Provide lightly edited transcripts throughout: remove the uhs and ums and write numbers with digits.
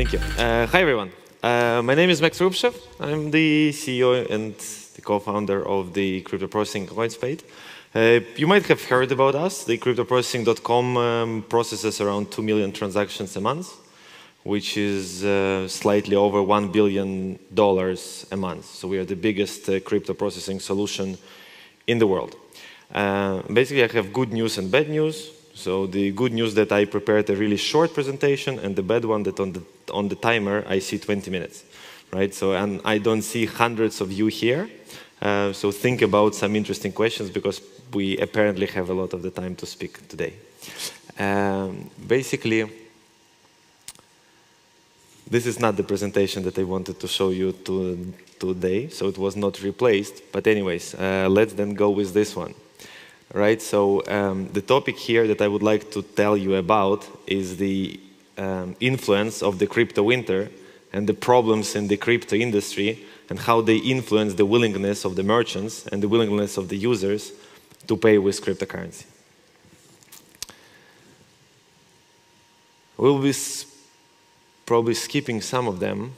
Thank you. Hi, everyone. My name is Krupyshev. I'm the CEO and the co-founder of the crypto processing CoinsPaid. You might have heard about us. The cryptoprocessing.com processes around 2 million transactions a month, which is slightly over $1 billion a month. So we are the biggest crypto processing solution in the world. Basically, I have good news and bad news. So the good news that I prepared a really short presentation, and the bad one that on the timer I see 20 minutes, right? So and I don't see hundreds of you here. So think about some interesting questions because we apparently have a lot of the time to speak today. Basically, this is not the presentation that I wanted to show you today, so it was not replaced. But anyways, let's then go with this one. Right, so the topic here that I would like to tell you about is the influence of the crypto winter and the problems in the crypto industry and how they influence the willingness of the merchants and the willingness of the users to pay with cryptocurrency. We'll be probably skipping some of them.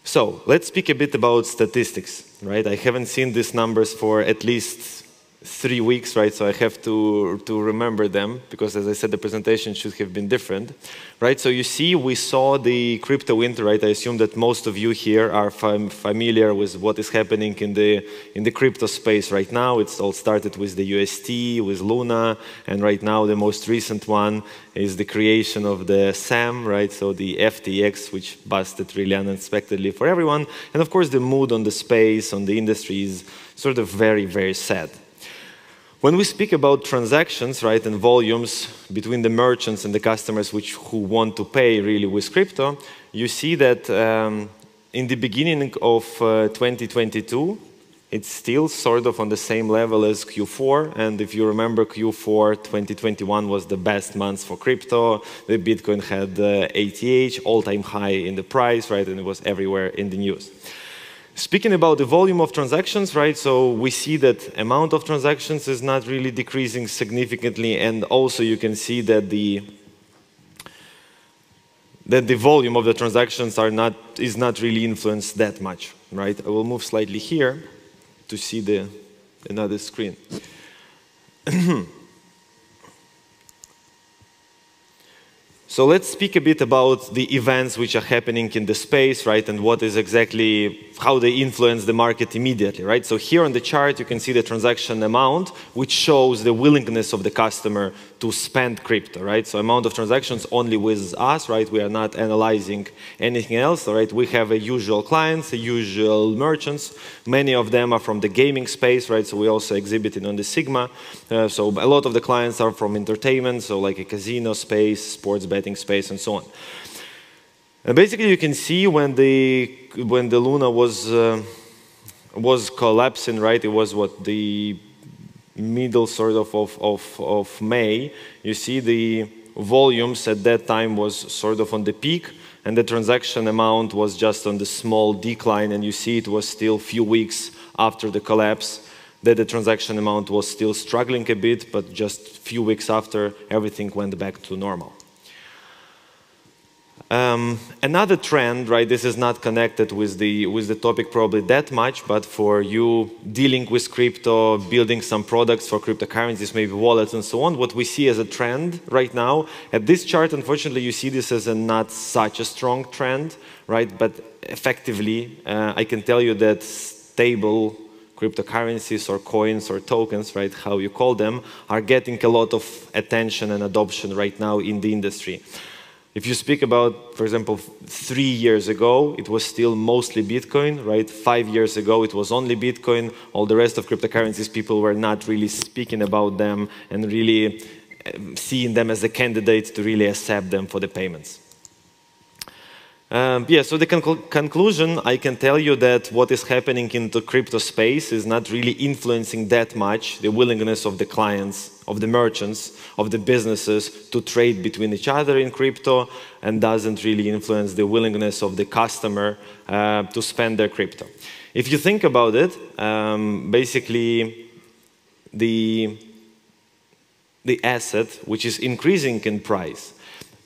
So let's speak a bit about statistics, right? I haven't seen these numbers for at least 3 weeks, right? So I have to remember them because, as I said, the presentation should have been different, right? So you see, we saw the crypto winter, right? I assume that most of you here are familiar with what is happening in the crypto space right now. It's all started with the UST, with Luna, and right now the most recent one is the creation of the SAM, right? So the FTX, which busted really unexpectedly for everyone. And of course, the mood on the space, on the industry is sort of very, very sad. When we speak about transactions, right, and volumes between the merchants and the customers who want to pay really with crypto, you see that in the beginning of 2022, it's still sort of on the same level as Q4. And if you remember, Q4 2021 was the best month for crypto. The Bitcoin had ATH, all-time high in the price, right, and it was everywhere in the news. Speaking about the volume of transactions, right, so we see that amount of transactions is not really decreasing significantly, and also you can see that the volume of the transactions is not really influenced that much, right? I will move slightly here to see another screen. So let's speak a bit about the events which are happening in the space, right, and what is exactly, how they influence the market immediately, right? So here on the chart, you can see the transaction amount, which shows the willingness of the customer to spend crypto, right? So amount of transactions only with us, right? We are not analyzing anything else, right? We have a usual clients, a usual merchants. Many of them are from the gaming space, right? So we also exhibited on the Sigma. So a lot of the clients are from entertainment, so like a casino space, sports betting space, and so on. And basically, you can see when the Luna was collapsing, right? It was what, the middle sort of May. You see the volumes at that time was sort of on the peak, and the transaction amount was just on the small decline. And you see it was still a few weeks after the collapse that the transaction amount was still struggling a bit, but just a few weeks after, everything went back to normal. Another trend, right, this is not connected with the topic probably that much, but for you dealing with crypto, building some products for cryptocurrencies, maybe wallets and so on, what we see as a trend right now, at this chart, unfortunately, you see this as not such a strong trend, right, but effectively, I can tell you that stable cryptocurrencies or coins or tokens, right, how you call them, are getting a lot of attention and adoption right now in the industry. If you speak about, for example, 3 years ago, it was still mostly Bitcoin, right? 5 years ago, it was only Bitcoin. All the rest of cryptocurrencies, people were not really speaking about them and really seeing them as a candidate to really accept them for the payments. Yeah, so the conclusion, I can tell you that what is happening in the crypto space is not really influencing that much the willingness of the clients, of the merchants, of the businesses to trade between each other in crypto, and doesn't really influence the willingness of the customer to spend their crypto. If you think about it, basically the asset which is increasing in price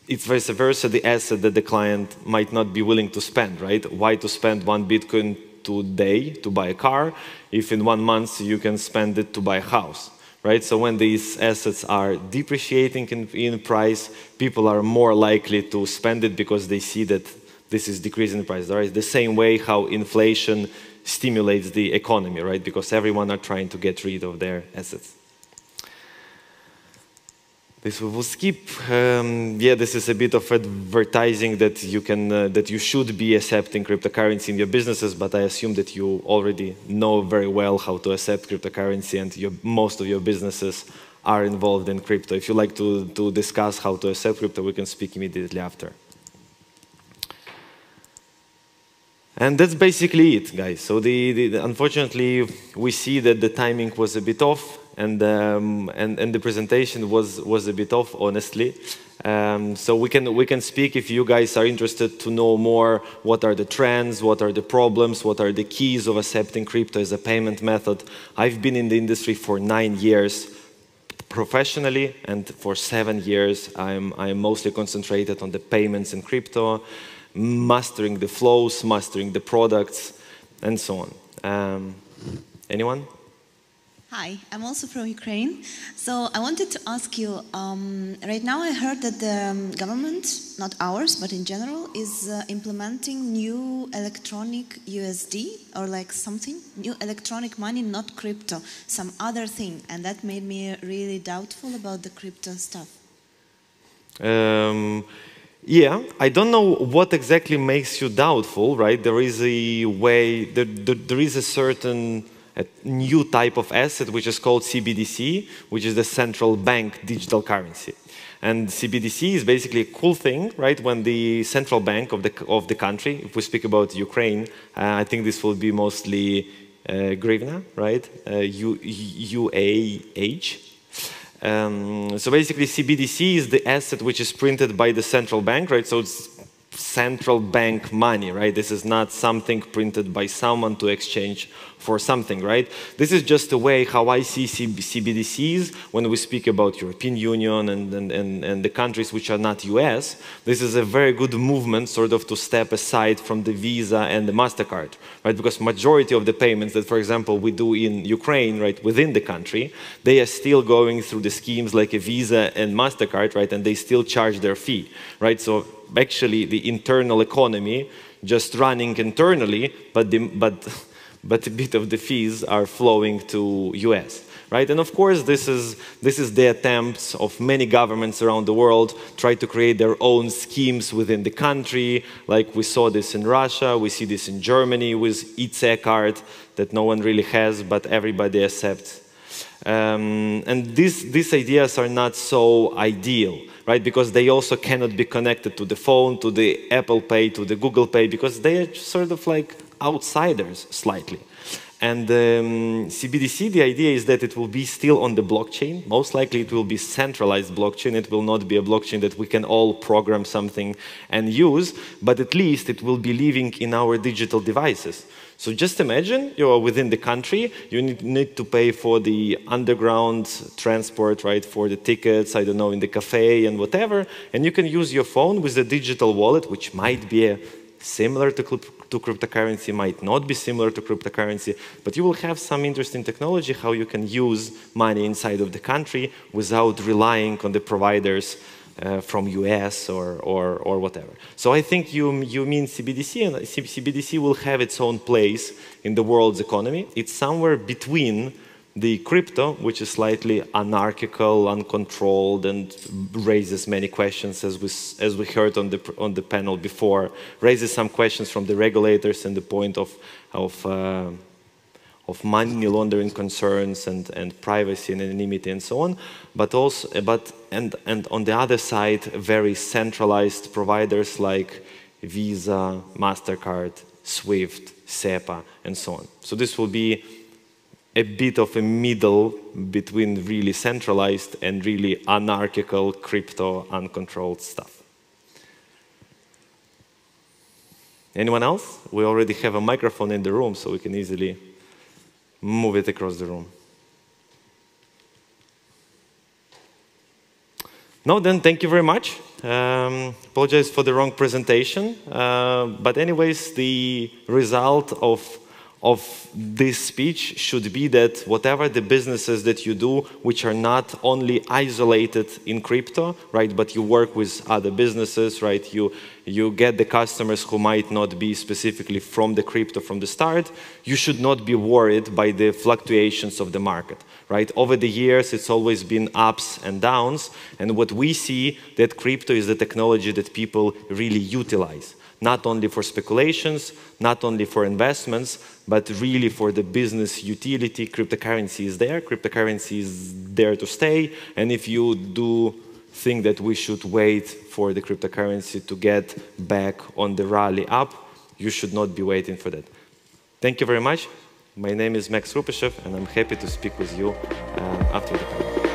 it's vice versa, the asset that the client might not be willing to spend, right? Why to spend 1 Bitcoin today to buy a car if in 1 month you can spend it to buy a house, right? So when these assets are depreciating in price, people are more likely to spend it because they see that this is decreasing in price, right? The same way how inflation stimulates the economy, right? Because everyone are trying to get rid of their assets. This we will skip. Yeah, this is a bit of advertising that you can, that you should be accepting cryptocurrency in your businesses, but I assume that you already know very well how to accept cryptocurrency, and most of your businesses are involved in crypto. If you like to discuss how to accept crypto, we can speak immediately after. And that's basically it, guys. So unfortunately, we see that the timing was a bit off. And the presentation was a bit off, honestly. So we can speak if you guys are interested to know more. What are the trends? What are the problems? What are the keys of accepting crypto as a payment method? I've been in the industry for 9 years professionally, and for 7 years I'm mostly concentrated on the payments in crypto, mastering the flows, mastering the products, and so on. Anyone? Hi, I'm also from Ukraine. So I wanted to ask you, right now I heard that the government, not ours, but in general, is implementing new electronic USD or like something, new electronic money, not crypto, some other thing. And that made me really doubtful about the crypto stuff. Yeah, I don't know what exactly makes you doubtful, right? There is a way, there is a certain new type of asset which is called CBDC, which is the central bank digital currency. And CBDC is basically a cool thing, right? When the central bank of the country, if we speak about Ukraine, I think this will be mostly hryvnia, right? UAH. So basically CBDC is the asset which is printed by the central bank, right? So it's central bank money, right? This is not something printed by someone to exchange for something, right? This is just a way how I see CBDCs when we speak about European Union and the countries which are not US. This is a very good movement sort of to step aside from the Visa and the MasterCard, right? Because majority of the payments that, for example, we do in Ukraine, right, within the country, they are still going through the schemes like a Visa and MasterCard, right? And they still charge their fee, right? So actually the internal economy just running internally, but a bit of the fees are flowing to US, right? And of course, this is the attempts of many governments around the world try to create their own schemes within the country. Like we saw this in Russia, we see this in Germany with EC card that no one really has, but everybody accepts. And these ideas are not so ideal, right? Because they also cannot be connected to the phone, to the Apple Pay, to the Google Pay, because they are sort of like outsiders slightly. And CBDC, the idea is that it will be still on the blockchain. Most likely it will be centralized blockchain. It will not be a blockchain that we can all program something and use, but at least it will be living in our digital devices. So just imagine you're within the country, you need to pay for the underground transport, right, for the tickets, I don't know, in the cafe and whatever, and you can use your phone with a digital wallet, which might be similar to cryptocurrency, might not be similar to cryptocurrency, but you will have some interesting technology how you can use money inside of the country without relying on the providers from US or whatever. So I think you mean CBDC, and CBDC will have its own place in the world's economy. It's somewhere between the crypto, which is slightly anarchical, uncontrolled, and raises many questions, as we heard on the panel before, raises some questions from the regulators and the point of money laundering concerns and privacy and anonymity and so on, but also and on the other side, very centralized providers like Visa, MasterCard, SWIFT, SEPA, and so on. So this will be a bit of a middle between really centralized and really anarchical, crypto, uncontrolled stuff. Anyone else? We already have a microphone in the room, so we can easily move it across the room. No, then thank you very much. Apologize for the wrong presentation. But anyways, the result of this speech should be that whatever the businesses that you do, which are not only isolated in crypto, right, but you work with other businesses, right, you get the customers who might not be specifically from the crypto from the start, you should not be worried by the fluctuations of the market, right? Over the years, it's always been ups and downs, and what we see that crypto is the technology that people really utilize. Not only for speculations, not only for investments, but really for the business utility. Cryptocurrency is there. Cryptocurrency is there to stay. And if you do think that we should wait for the cryptocurrency to get back on the rally up, you should not be waiting for that. Thank you very much. My name is Krupyshev, and I'm happy to speak with you after the panel.